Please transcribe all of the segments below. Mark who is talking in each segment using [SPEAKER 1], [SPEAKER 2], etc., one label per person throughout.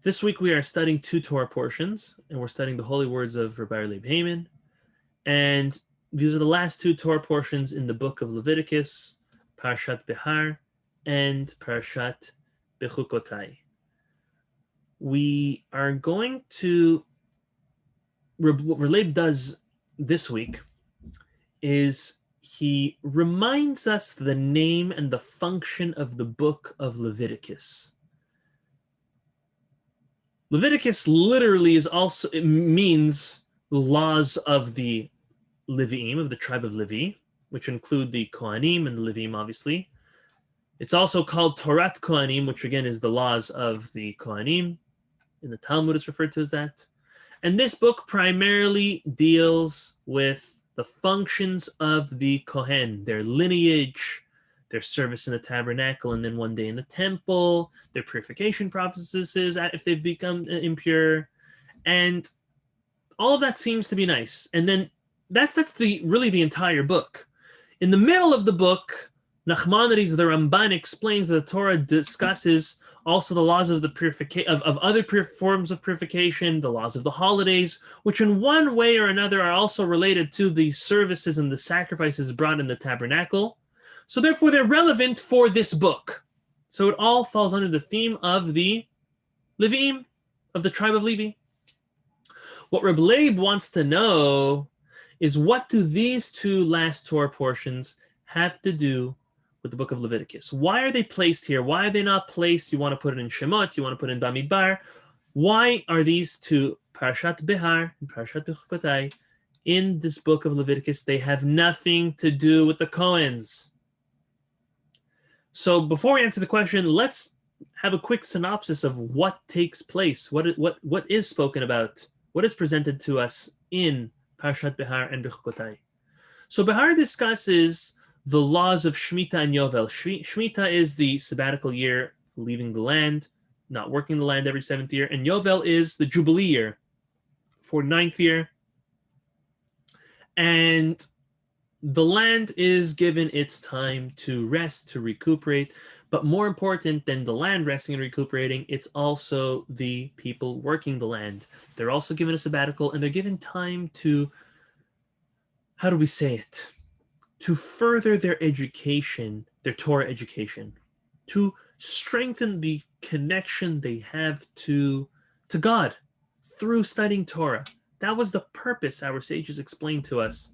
[SPEAKER 1] This week we are studying two Torah portions, and we're studying the holy words of Rabbi Leig Heyman. And these are the last two Torah portions in the book of Leviticus, Parashat Behar and Parashat Bechukotai. We are going to, what Leig does this week is he reminds us the name and the function of the book of Leviticus. Leviticus literally it means laws of the Leviim, of the tribe of Levi, which include the Kohanim and the Leviim, obviously. It's also called Torah Kohanim, which again is the laws of the Kohanim. In the Talmud, it's referred to as that. And this book primarily deals with the functions of the Kohen, their lineage, their service in the tabernacle, and then one day in the temple, their purification processes if they've become impure, and all of that seems to be nice. And then that's really the entire book. In the middle of the book, Nachmanides, the Ramban, explains that the Torah discusses also the laws of the of other forms of purification, the laws of the holidays, which in one way or another are also related to the services and the sacrifices brought in the tabernacle. So therefore, they're relevant for this book. So it all falls under the theme of the Leviim, of the tribe of Levi. What Reb Leig wants to know is, what do these two last Torah portions have to do with the book of Leviticus? Why are they placed here? Why are they not placed? You want to put it in Shemot, you want to put it in Bamidbar. Why are these two, Parashat Behar and Parashat Bechukotai, in this book of Leviticus? They have nothing to do with the Kohens. So before we answer the question, let's have a quick synopsis of what takes place, what is spoken about, what is presented to us in Parashat Behar and Bechukotai. So Behar discusses the laws of Shemitah and Yovel. Shemitah is the sabbatical year, leaving the land, not working the land every seventh year, and Yovel is the Jubilee year, for ninth year. And the land is given its time to rest, to recuperate, but more important than the land resting and recuperating, it's also the people working the land. They're also given a sabbatical, and they're given time to, how do we say it? To further their education, their Torah education, to strengthen the connection they have to God through studying Torah. That was the purpose, our sages explained to us,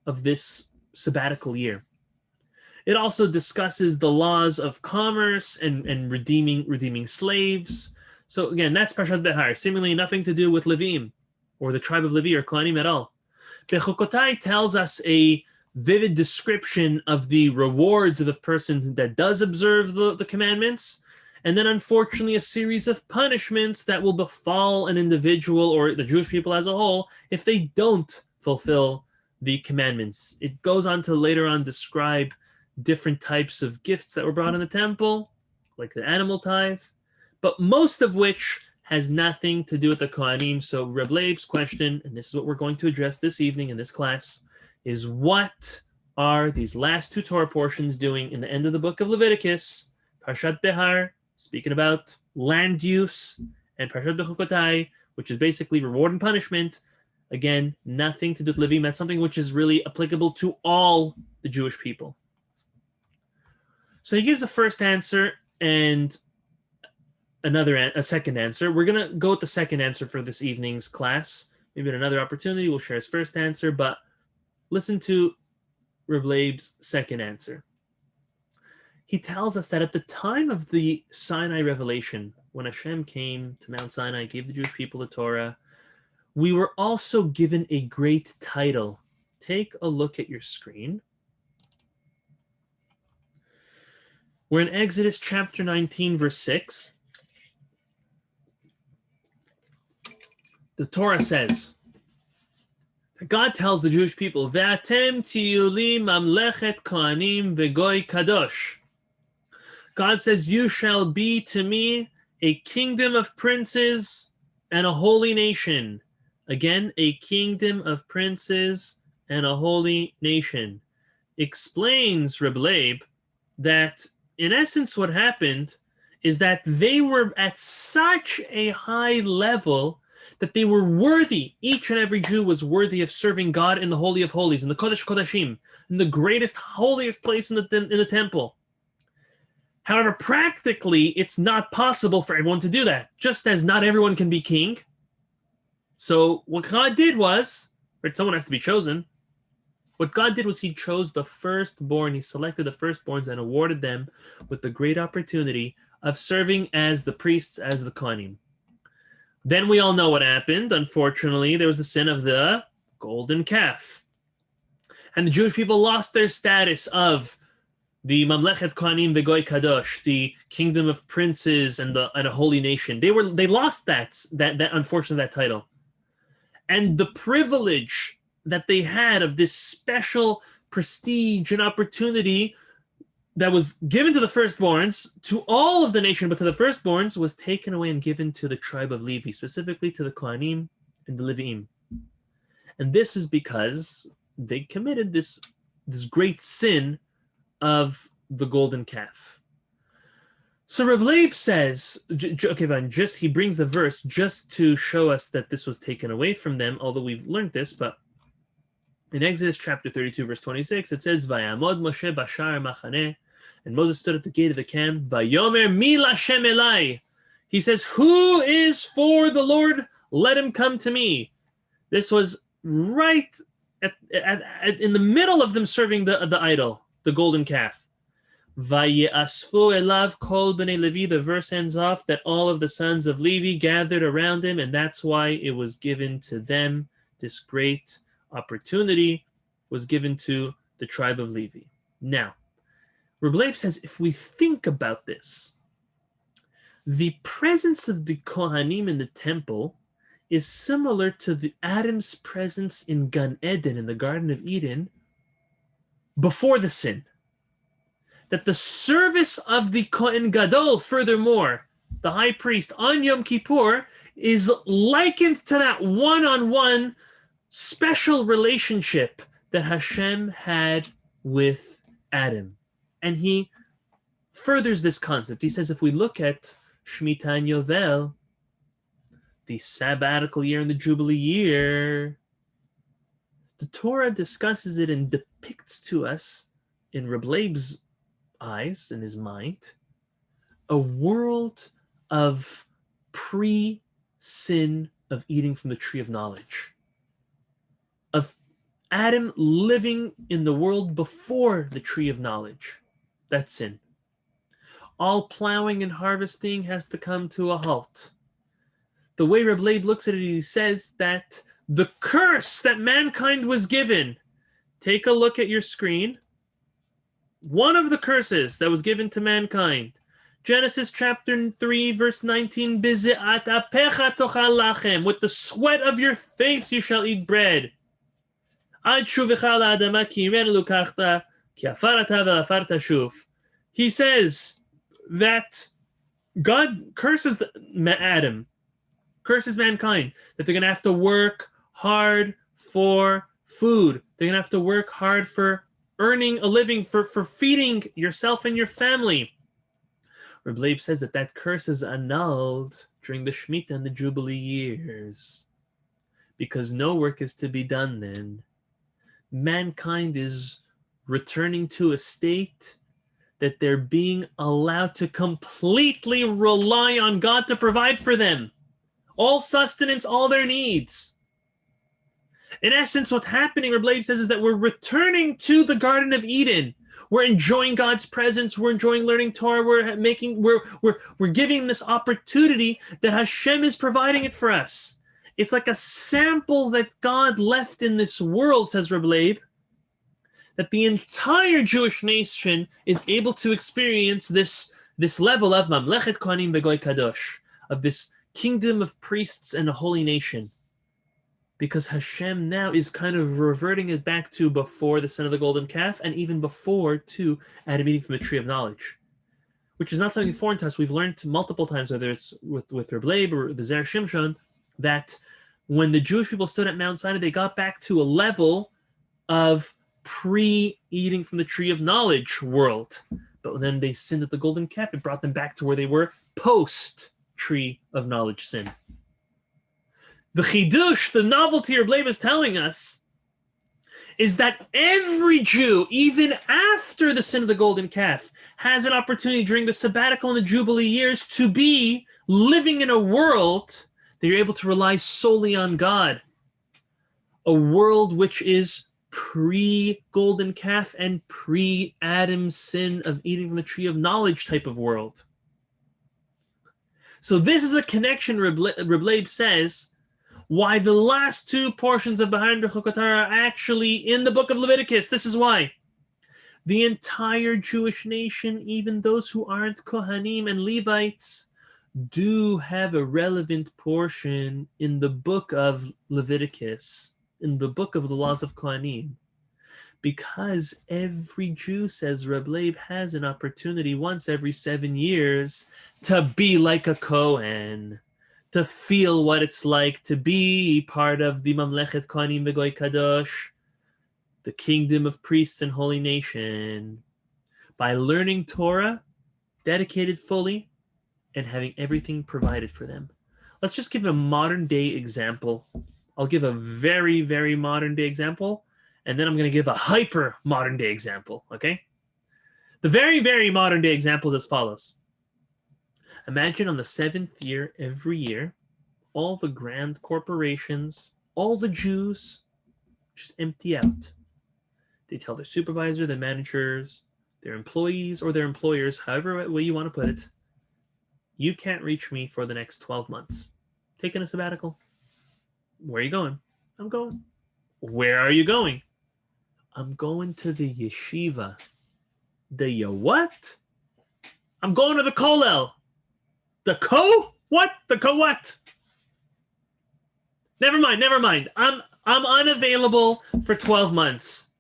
[SPEAKER 1] of this sabbatical year. It also discusses the laws of commerce and redeeming slaves. So again, that's Parashat Behar, seemingly nothing to do with Levim or the tribe of Levi or Kohanim at all. Bechukotai tells us a vivid description of the rewards of a person that does observe the commandments, and then unfortunately a series of punishments that will befall an individual or the Jewish people as a whole if they don't fulfill the commandments. It goes on to later on describe different types of gifts that were brought in the temple, like the animal tithe, but most of which has nothing to do with the Kohanim. So Reb Leib's question, and this is what we're going to address this evening in this class, is what are these last two Torah portions doing in the end of the book of Leviticus, Parashat Behar, speaking about land use, and Parashat Bechukotai, which is basically reward and punishment. Again, nothing to do with Levim. That's something which is really applicable to all the Jewish people. So he gives a first answer and a second answer. We're going to go with the second answer for this evening's class. Maybe at another opportunity we'll share his first answer, but listen to Reb Leib's second answer. He tells us that at the time of the Sinai revelation, when Hashem came to Mount Sinai, gave the Jewish people the Torah, we were also given a great title. Take a look at your screen. We're in Exodus chapter 19, verse 6. The Torah says, God tells the Jewish people, Ve'atem tiyu li mamlechet kohanim vegoy kadosh. God says, you shall be to me a kingdom of princes and a holy nation. Again, a kingdom of princes and a holy nation. Explains Reb Leib that in essence what happened is that they were at such a high level that they were worthy. Each and every Jew was worthy of serving God in the Holy of Holies, in the Kodesh Kodashim, in the greatest, holiest place in the temple. However, practically, it's not possible for everyone to do that, just as not everyone can be king. So what God did was, right, someone has to be chosen. What God did was he chose the firstborn. He selected the firstborns and awarded them with the great opportunity of serving as the priests, as the Kohanim. Then we all know what happened. Unfortunately, there was the sin of the golden calf. And the Jewish people lost their status of the Mamlechet Kohanim Vegoy Kadosh, the kingdom of princes and a holy nation. They lost that unfortunately that title. And the privilege that they had of this special prestige and opportunity that was given to the firstborns, to all of the nation, but to the firstborns, was taken away and given to the tribe of Levi, specifically to the Kohanim and the Leviim. And this is because they committed this great sin of the golden calf. So Reb Leib says, he brings the verse just to show us that this was taken away from them, although we've learned this, but in Exodus chapter 32, verse 26, it says, Vayamod Moshe bashar machaneh, and Moses stood at the gate of the camp, Vayomer mi lashem elai. He says, who is for the Lord? Let him come to me. This was right in the middle of them serving the idol, the golden calf. Vaye'asfu elav kol bnei Levi. The verse ends off that all of the sons of Levi gathered around him, and that's why it was given to them. This great opportunity was given to the tribe of Levi. Now, Reb Leib says, if we think about this, the presence of the Kohanim in the temple is similar to the Adam's presence in Gan Eden, in the Garden of Eden, before the sin. That the service of the Kohen Gadol, furthermore, the high priest on Yom Kippur, is likened to that one-on-one special relationship that Hashem had with Adam. And he furthers this concept. He says, if we look at Shemitah and Yovel, the sabbatical year and the Jubilee year, the Torah discusses it and depicts to us, in Reb Leib's eyes, in his mind, a world of pre-sin of eating from the tree of knowledge, of Adam living in the world before the tree of knowledge. That's sin. All plowing and harvesting has to come to a halt. The way Reb Leib looks at it, he says that the curse that mankind was given, take a look at your screen, one of the curses that was given to mankind, Genesis chapter 3, verse 19, Bize'at apecha tochal lachem, with the sweat of your face you shall eat bread. Ad shuvecha la'adama ki iren lukachta, ki afarata ve'afarta shuv. He says that God curses Adam, curses mankind, that they're going to have to work hard for food. They're going to have to work hard for earning a living, for feeding yourself and your family. Reb Leib says that curse is annulled during the Shemitah and the Jubilee years, because no work is to be done then. Mankind is returning to a state that they're being allowed to completely rely on God to provide for them. All sustenance, all their needs. In essence, what's happening, Reb Leib says, is that we're returning to the Garden of Eden. We're enjoying God's presence. We're enjoying learning Torah. We're giving this opportunity that Hashem is providing it for us. It's like a sample that God left in this world, says Reb Leib, that the entire Jewish nation is able to experience this level of Mamlechet Kohanim Begoy Kadosh, of this kingdom of priests and a holy nation. Because Hashem now is kind of reverting it back to before the sin of the golden calf, and even before to Adam eating from the tree of knowledge, which is not something foreign to us. We've learned multiple times, whether it's with Reb Leib or the Zer Shimshon, that when the Jewish people stood at Mount Sinai, they got back to a level of pre-eating from the tree of knowledge world. But then they sinned at the golden calf. It brought them back to where they were post tree of knowledge sin. The chidush, the novelty Reb Leib is telling us, is that every Jew, even after the sin of the golden calf, has an opportunity during the sabbatical and the Jubilee years to be living in a world that you're able to rely solely on God. A world which is pre-golden calf and pre-Adam's sin of eating from the tree of knowledge type of world. So this is a connection Reb Leib says why the last two portions of Behar and Bechukotai are actually in the book of Leviticus. This is why. The entire Jewish nation, even those who aren't Kohanim and Levites, do have a relevant portion in the book of Leviticus, in the book of the laws of Kohanim. Because every Jew, says Reb Leib, has an opportunity once every 7 years to be like a Kohen, to feel what it's like to be part of the Mamlechet Kohanim V'Goy Kadosh, the kingdom of priests and holy nation, by learning Torah, dedicated fully, and having everything provided for them. Let's just give a modern day example. I'll give a very, very modern day example, and then I'm going to give a hyper modern day example, okay? The very, very modern day example is as follows. Imagine on the 7th year, every year, all the grand corporations, all the Jews, just empty out. They tell their supervisor, their managers, their employees, or their employers, however way you want to put it, you can't reach me for the next 12 months. Taking a sabbatical. Where are you going? I'm going. Where are you going? I'm going to the yeshiva. The what? I'm going to the kollel. The what? The what? Never mind. I'm unavailable for 12 months.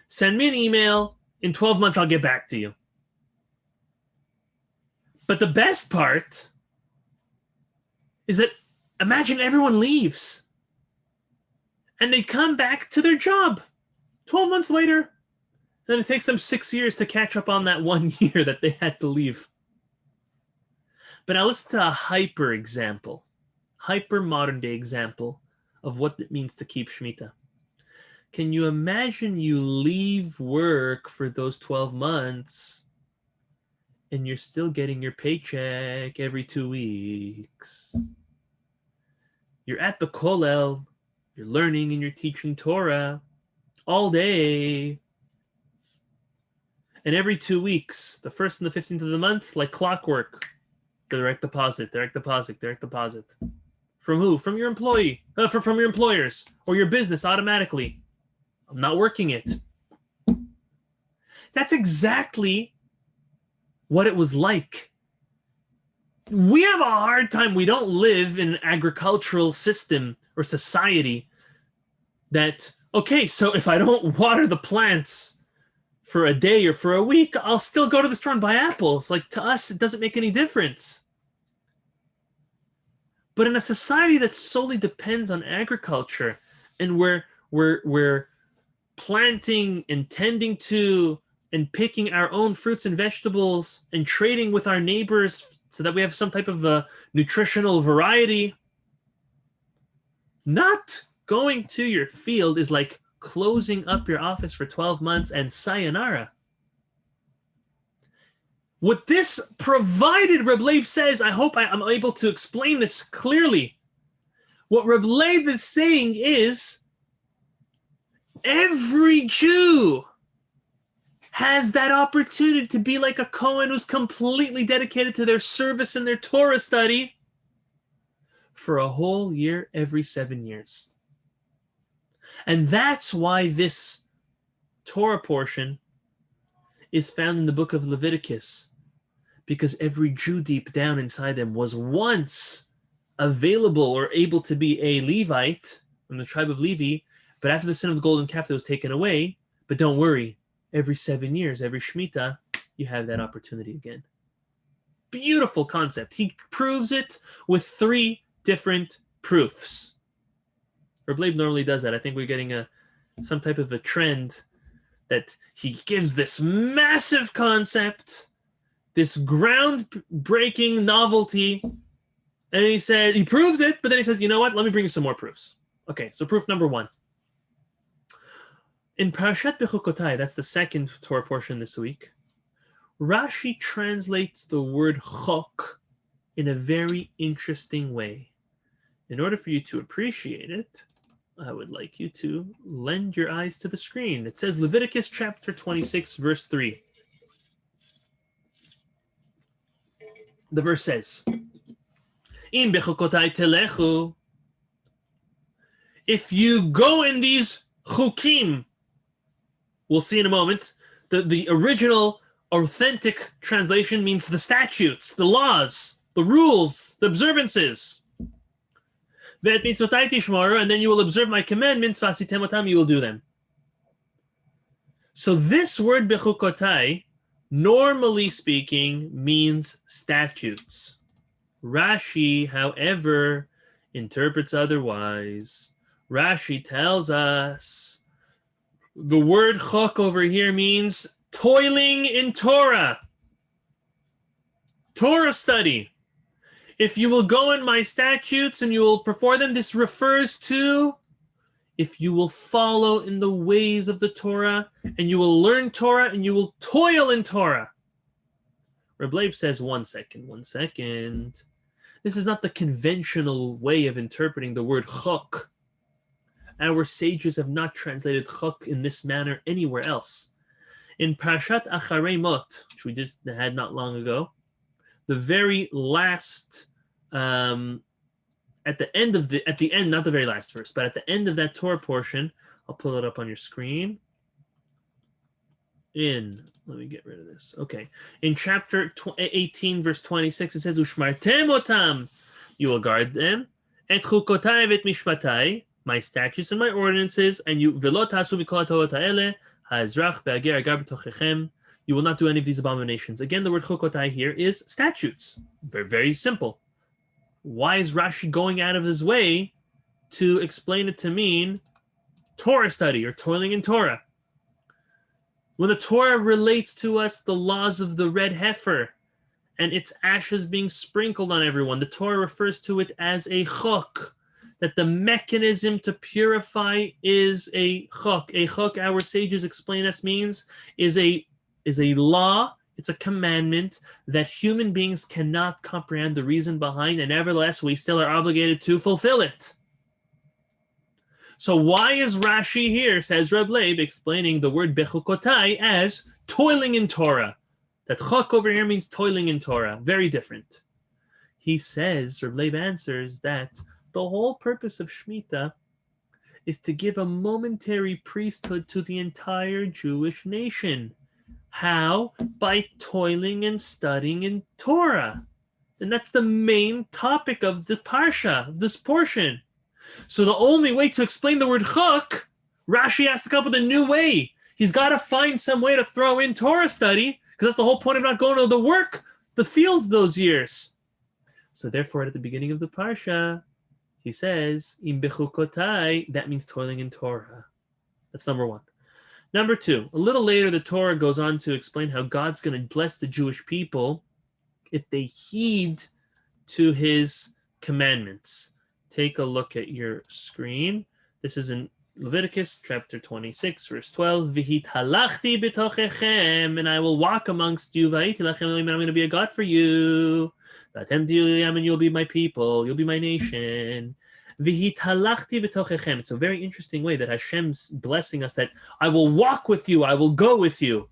[SPEAKER 1] Send me an email. In 12 months, I'll get back to you. But the best part is that imagine everyone leaves and they come back to their job 12 months later. Then it takes them 6 years to catch up on that 1 year that they had to leave. But now listen to a hyper example, hyper modern day example of what it means to keep Shemitah. Can you imagine you leave work for those 12 months and you're still getting your paycheck every 2 weeks? You're at the kollel, you're learning and you're teaching Torah all day. And every 2 weeks, the 1st and the 15th of the month, like clockwork, direct deposit. From who? From your employee. From your employers or your business automatically. I'm not working it. That's exactly what it was like. We have a hard time. We don't live in an agricultural system or society that, okay, so if I don't water the plants for a day or for a week, I'll still go to the store and buy apples. Like, to us, it doesn't make any difference. But in a society that solely depends on agriculture, and we're planting and tending to and picking our own fruits and vegetables and trading with our neighbors so that we have some type of a nutritional variety, not going to your field is like closing up your office for 12 months and sayonara. What this provided, Reb Leib says, I hope I'm able to explain this clearly. What Reb Leib is saying is every Jew has that opportunity to be like a Kohen who's completely dedicated to their service and their Torah study for a whole year every 7 years. And that's why this Torah portion is found in the book of Leviticus, because every Jew deep down inside them was once available or able to be a Levite from the tribe of Levi, but after the sin of the golden calf that was taken away, but don't worry, every 7 years, every Shemitah, you have that opportunity again. Beautiful concept. He proves it with 3 different proofs. Reb Leib normally does that. I think we're getting some type of a trend that he gives this massive concept, this groundbreaking novelty, and he proves it, but then he says, you know what? Let me bring you some more proofs. Okay, so proof number 1. In Parashat Bechukotai, that's the second Torah portion this week, Rashi translates the word chok in a very interesting way. In order for you to appreciate it, I would like you to lend your eyes to the screen. It says Leviticus chapter 26, verse 3. The verse says, Im bechukotai telechu. If you go in these chukim, we'll see in a moment, the original authentic translation means the statutes, the laws, the rules, the observances. Ve'et mitzotai tishmoru, and then you will observe my commandments, v'asitem otam, you will do them. So this word bechukotai, normally speaking, means statutes. Rashi, however, interprets otherwise. Rashi tells us the word chok over here means toiling in Torah. Torah study. If you will go in my statutes and you will perform them, this refers to if you will follow in the ways of the Torah and you will learn Torah and you will toil in Torah. Reb Leig says, one second. This is not the conventional way of interpreting the word chok. Our sages have not translated chok in this manner anywhere else. In Parashat Acharei Mot, which we just had not long ago, the very last, at the end, not the very last verse, but at the end of that Torah portion, I'll pull it up on your screen. Let me get rid of this. Okay. In chapter 18, verse 26, it says, Ushmartem otam, you will guard them, et chukotai vet mishpatai, my statutes and my ordinances, and you velot hasu mikol hatorot ha'ele, ha'ezrach ve'ager agar b'tochechem, you will not do any of these abominations. Again, the word chukotai here is statutes. Very, very simple. Why is Rashi going out of his way to explain it to mean Torah study or toiling in Torah? When the Torah relates to us the laws of the red heifer and its ashes being sprinkled on everyone, the Torah refers to it as a chok, that the mechanism to purify is a chok. A chok, our sages explain us, means is a law, it's a commandment that human beings cannot comprehend the reason behind, and nevertheless we still are obligated to fulfill it. So why is Rashi here, says Reb Leig, explaining the word bechukotai as toiling in Torah? That chok over here means toiling in Torah. Very different. He says, Reb Leig answers, that the whole purpose of Shemitah is to give a momentary priesthood to the entire Jewish nation. How? By toiling and studying in Torah. And that's the main topic of the Parsha, of this portion. So the only way to explain the word chok, Rashi has to come up with a new way. He's got to find some way to throw in Torah study, because that's the whole point of not going to the work, the fields those years. So therefore, at the beginning of the Parsha, he says, Im bechukotai, that means toiling in Torah. That's number 1. Number 2, a little later, the Torah goes on to explain how God's going to bless the Jewish people if they heed to his commandments. Take a look at your screen. This is in Leviticus chapter 26, verse 12. V'hit halachti b'tochechem, and I will walk amongst you. V'hiti lachem Elohim, and I'm going to be a God for you. V'atem tiyu and you'll be my people. You'll be my nation. V'hit halachti b'tochechem. It's a very interesting way that Hashem's blessing us, that I will walk with you. I will go with you.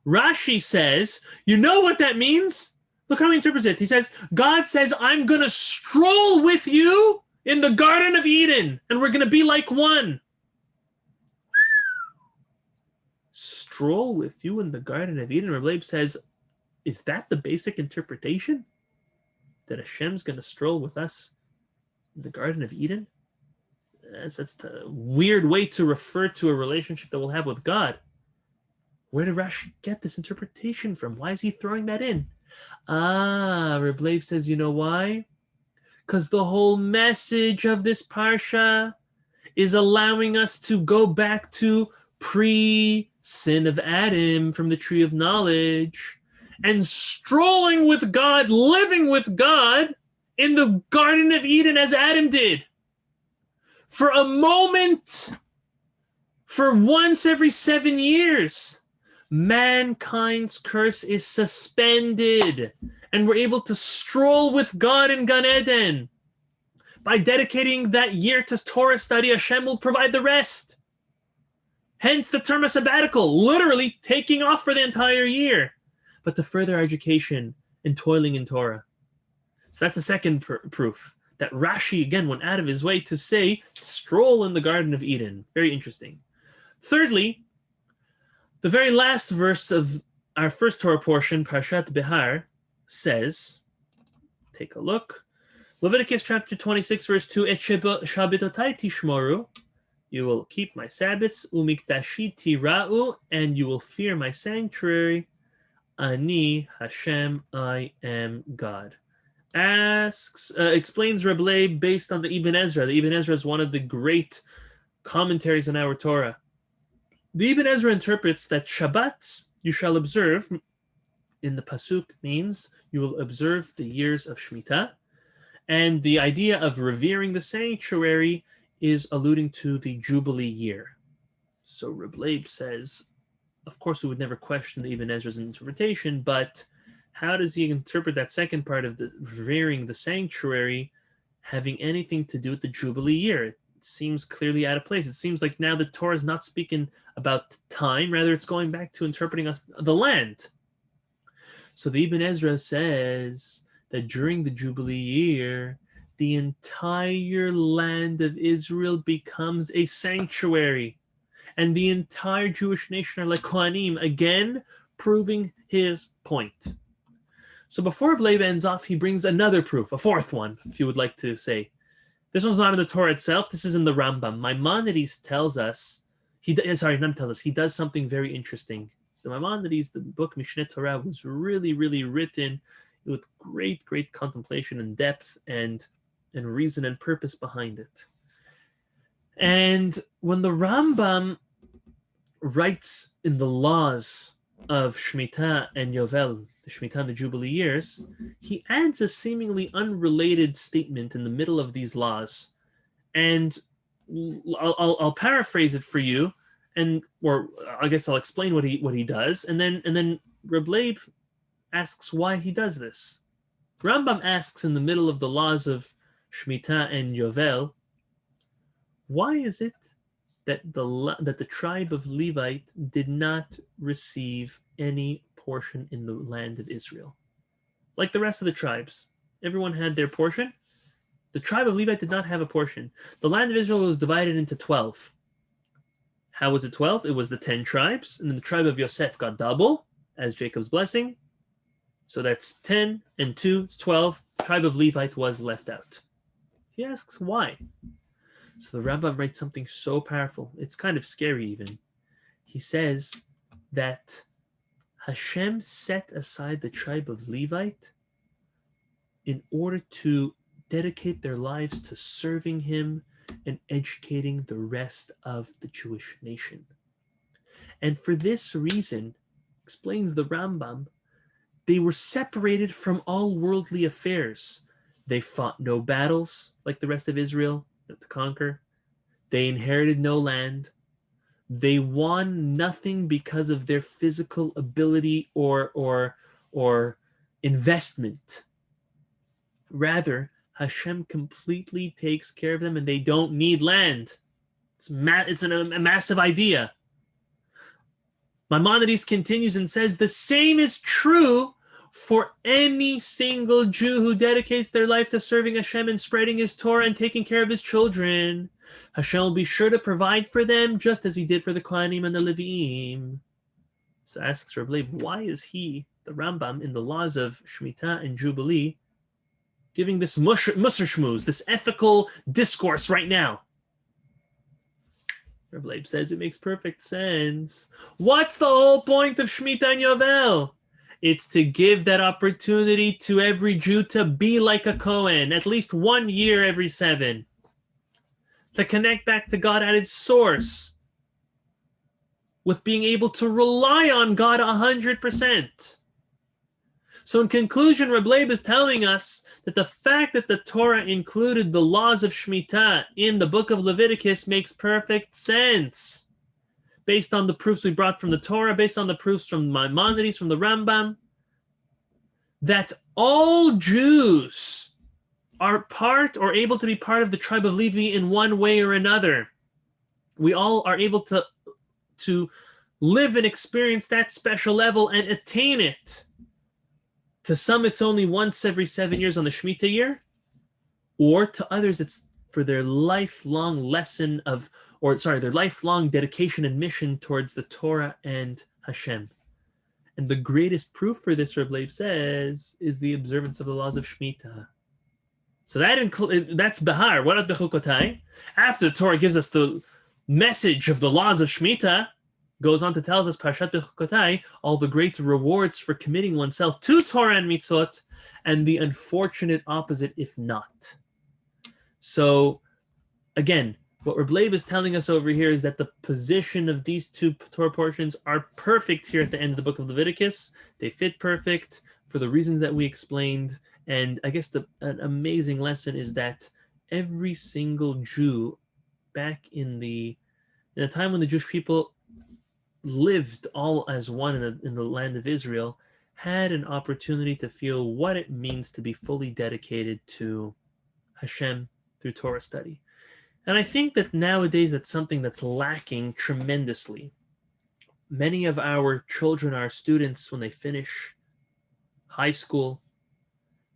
[SPEAKER 1] Rashi says, you know what that means? Look how he interprets it. He says, God says, I'm going to stroll with you in the Garden of Eden, and we're going to be like one. Stroll with you in the Garden of Eden. Reb Leig says, is that the basic interpretation? That Hashem's going to stroll with us in the Garden of Eden? That's a weird way to refer to a relationship that we'll have with God. Where did Rashi get this interpretation from? Why is he throwing that in? Reb Leig says, you know why? Because the whole message of this parsha is allowing us to go back to pre-sin of Adam from the tree of knowledge, and strolling with God, living with God in the Garden of Eden as Adam did. For a moment, for once every 7 years, mankind's curse is suspended, and we're able to stroll with God in Gan Eden. By dedicating that year to Torah study, Hashem will provide the rest. Hence the term of sabbatical, literally taking off for the entire year, but to further education and toiling in Torah. So that's the second proof, that Rashi, again, went out of his way to say, stroll in the Garden of Eden. Very interesting. Thirdly, the very last verse of our first Torah portion, Parashat Behar, says, take a look, Leviticus chapter 26, verse 2, Et Shabbatotai tishmoru, you will keep my Sabbaths, umikdashi tira'u, and you will fear my sanctuary, Ani Hashem, I am God. Explains Reb Leig based on the Ibn Ezra. The Ibn Ezra is one of the great commentaries on our Torah. The Ibn Ezra interprets that Shabbats you shall observe in the Pasuk means you will observe the years of Shemitah, and the idea of revering the sanctuary is alluding to the Jubilee year. So Reb Leib says, of course we would never question the Ibn Ezra's interpretation, but how does he interpret that second part of the revering the sanctuary having anything to do with the Jubilee year? It seems clearly out of place. It seems like now the Torah is not speaking about time, rather it's going back to interpreting the land. So the Ibn Ezra says that during the Jubilee year, the entire land of Israel becomes a sanctuary, and the entire Jewish nation are like Kohanim, again proving his point. So before Leib ends off, he brings another proof, a fourth one, if you would like to say. This one's not in the Torah itself, this is in the Rambam. Maimonides tells us, he does something very interesting. The Maimonides, the book Mishneh Torah, was really, really written with great, great contemplation and depth and reason and purpose behind it. And when the Rambam writes in the laws of Shemitah and Yovel, the Shemitah and the Jubilee years, he adds a seemingly unrelated statement in the middle of these laws. And I'll paraphrase it for you, or I guess I'll explain what he does, and then Reb Leib asks why he does this. Rambam asks in the middle of the laws of Shemitah and Yovel, why is it that the tribe of Levite did not receive any portion in the land of Israel? Like the rest of the tribes, everyone had their portion. The tribe of Levite did not have a portion. The land of Israel was divided into 12. How was it 12? It was the 10 tribes, and then the tribe of Yosef got double as Jacob's blessing. So that's 10 and 2, it's 12. The tribe of Levite was left out. He asks why. So the Rambam writes something so powerful. It's kind of scary even. He says that Hashem set aside the tribe of Levite in order to dedicate their lives to serving him and educating the rest of the Jewish nation. And for this reason, explains the Rambam, they were separated from all worldly affairs. They fought no battles like the rest of Israel to conquer. They inherited no land. They won nothing because of their physical ability or investment. Rather, Hashem completely takes care of them and they don't need land. It's a massive idea. Maimonides continues and says the same is true for any single Jew who dedicates their life to serving Hashem and spreading his Torah and taking care of his children. Hashem will be sure to provide for them just as he did for the Kohanim and the Leviim. So asks Reb Leib, why is he, the Rambam, in the laws of Shemitah and Jubilee, giving this musar shmuz, this ethical discourse right now? Reb Leib says it makes perfect sense. What's the whole point of Shemitah and Yovel? It's to give that opportunity to every Jew to be like a Kohen, at least 1 year every 7. To connect back to God at its source. with being able to rely on God 100%. So in conclusion, Reb Leib is telling us that the fact that the Torah included the laws of Shemitah in the book of Leviticus makes perfect sense. Based on the proofs we brought from the Torah, based on the proofs from Maimonides, from the Rambam, that all Jews are part or able to be part of the tribe of Levi in one way or another. We all are able to live and experience that special level and attain it. To some, it's only once every 7 years on the Shemitah year, or to others, it's for their lifelong lesson of, their lifelong dedication and mission towards the Torah and Hashem. And the greatest proof for this, Reb Leib says, is the observance of the laws of Shemitah. So that's Behar. What about Bechukotai? After the Torah gives us the message of the laws of Shemitah, goes on to tell us, Parashat Bechukotai, all the great rewards for committing oneself to Torah and mitzvot, and the unfortunate opposite if not. So, again, what Reb Leib is telling us over here is that the position of these two Torah portions are perfect here at the end of the book of Leviticus. They fit perfect for the reasons that we explained. And I guess an amazing lesson is that every single Jew back in a time when the Jewish people lived all as one in the land of Israel, had an opportunity to feel what it means to be fully dedicated to Hashem through Torah study. And I think that nowadays that's something that's lacking tremendously. Many of our children, our students, when they finish high school,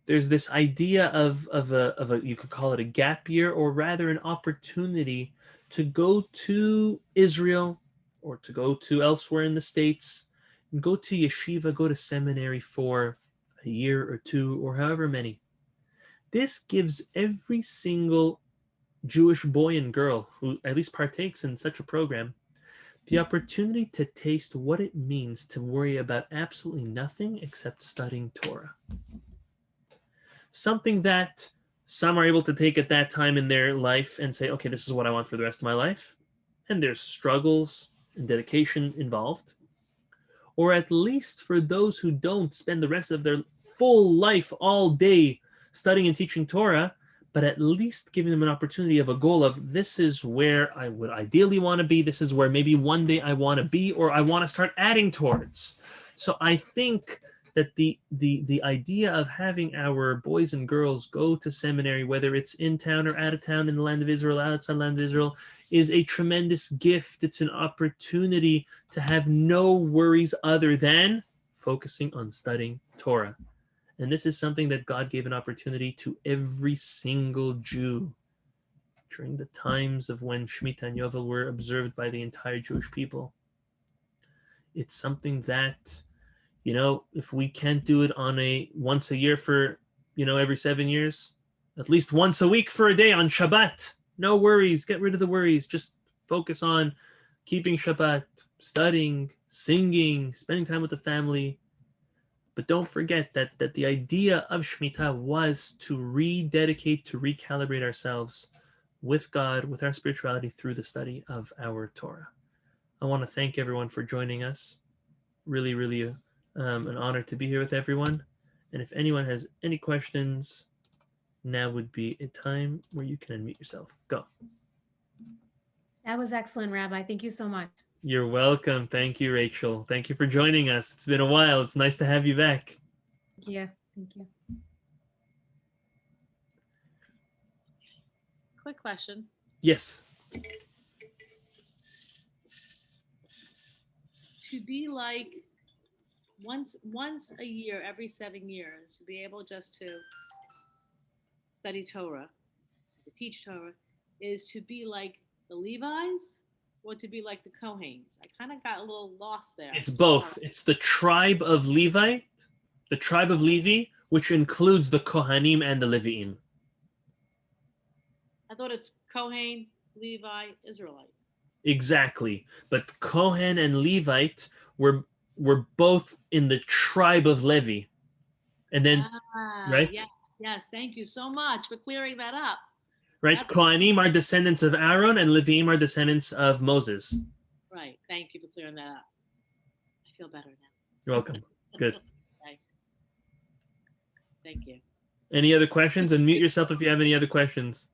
[SPEAKER 1] there's this idea of a you could call it a gap year, or rather an opportunity to go to Israel or to go to elsewhere in the States and go to yeshiva, go to seminary for a year or two or however many. This gives every single Jewish boy and girl who at least partakes in such a program the opportunity to taste what it means to worry about absolutely nothing except studying Torah. Something that some are able to take at that time in their life and say, okay, this is what I want for the rest of my life. And there's struggles and dedication involved. Or at least for those who don't spend the rest of their full life all day studying and teaching Torah, but at least giving them an opportunity of a goal of, this is where I would ideally want to be. This is where maybe one day I want to be, or I want to start adding towards. So I think that the idea of having our boys and girls go to seminary, whether it's in town or out of town, in the land of Israel, outside the land of Israel, is a tremendous gift. It's an opportunity to have no worries other than focusing on studying Torah. And this is something that God gave an opportunity to every single Jew during the times of when Shemitah and Yovel were observed by the entire Jewish people. It's something that, if we can't do it on once a year for, every 7 years, at least once a week for a day on Shabbat, no worries, get rid of the worries, just focus on keeping Shabbat, studying, singing, spending time with the family. But don't forget that the idea of Shemitah was to rededicate, to recalibrate ourselves with God, with our spirituality through the study of our Torah. I want to thank everyone for joining us. Really, really an honor to be here with everyone. And if anyone has any questions, now would be a time where you can unmute yourself. Go.
[SPEAKER 2] That was excellent, Rabbi. Thank you so much.
[SPEAKER 1] You're welcome. Thank you, Rachel. Thank you for joining us. It's been a while. It's nice to have you back.
[SPEAKER 2] Yeah, thank you.
[SPEAKER 3] Quick question.
[SPEAKER 1] Yes.
[SPEAKER 3] To be like once a year, every 7 years, to be able just to study Torah, to teach Torah, is to be like the Levites or to be like the Kohens? I kind of got a little lost there.
[SPEAKER 1] It's both. It's the tribe of Levi, which includes the Kohanim and the Leviim.
[SPEAKER 3] I thought it's Kohen, Levi, Israelite.
[SPEAKER 1] Exactly. But Kohen and Levite were both in the tribe of Levi. And then, right?
[SPEAKER 3] Yes. Thank you so much for clearing that up.
[SPEAKER 1] Right? Kohanim are descendants of Aaron and Leviim are descendants of Moses.
[SPEAKER 3] Right. Thank you for clearing that up. I feel better now.
[SPEAKER 1] You're welcome. Good.
[SPEAKER 3] Okay. Thank you.
[SPEAKER 1] Any other questions? And mute yourself if you have any other questions.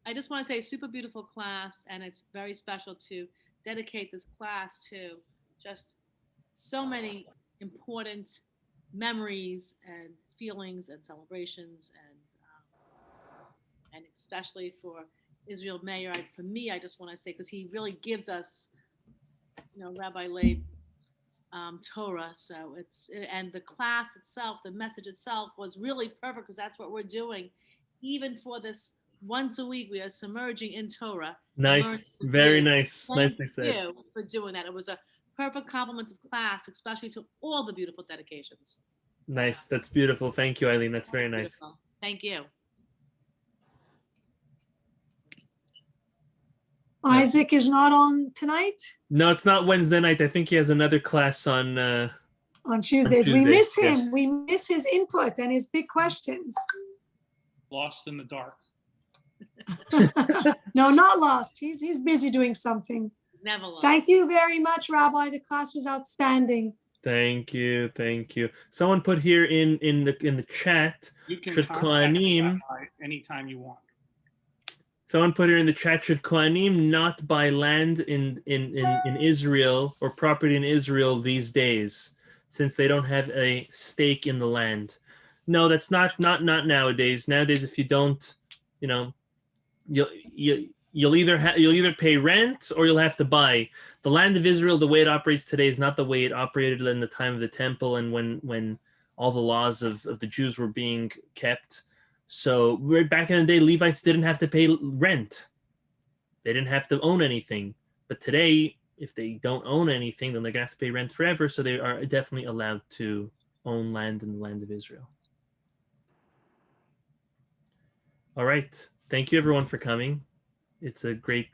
[SPEAKER 3] I just want to say super beautiful class, and it's very special to dedicate this class to just so many important memories and feelings and celebrations, and especially for Israel Mayer. For me, I just want to say, because he really gives us, Rabbi Leig, Torah. So and the class itself, the message itself was really perfect, because that's what we're doing. Even for this once a week, we are submerging in Torah.
[SPEAKER 1] Nice. Very nice.
[SPEAKER 3] Thank
[SPEAKER 1] Nicely said.
[SPEAKER 3] you for doing that. It was a perfect complement of class, especially to all the beautiful dedications. So,
[SPEAKER 1] Nice. That's beautiful. Thank you, Eileen. That's very nice.
[SPEAKER 3] beautiful. Thank you.
[SPEAKER 4] Isaac is not on tonight.
[SPEAKER 1] No, it's not Wednesday night. I think he has another class on
[SPEAKER 4] Tuesdays. We
[SPEAKER 1] Tuesday,
[SPEAKER 4] miss
[SPEAKER 1] yeah.
[SPEAKER 4] him. We miss his input and his big questions.
[SPEAKER 5] Lost in the dark.
[SPEAKER 4] No, not lost. He's busy doing something.
[SPEAKER 3] It's never lost.
[SPEAKER 4] Thank you very much, Rabbi. The class was outstanding.
[SPEAKER 1] Thank you. Thank you. Someone put here in the chat.
[SPEAKER 5] You can
[SPEAKER 1] Should
[SPEAKER 5] contact
[SPEAKER 1] Kohanim-
[SPEAKER 5] Rabbi anytime you want.
[SPEAKER 1] Someone put here in the chat, should Kohanim not buy land in Israel or property in Israel these days, since they don't have a stake in the land? No, that's not nowadays. Nowadays, if you don't, you'll either pay rent or you'll have to buy. The land of Israel, the way it operates today, is not the way it operated in the time of the temple and when all the laws of the Jews were being kept. So back in the day, Levites didn't have to pay rent. They didn't have to own anything. But today, if they don't own anything, then they're going to have to pay rent forever. So they are definitely allowed to own land in the land of Israel. All right. Thank you, everyone, for coming. It's a great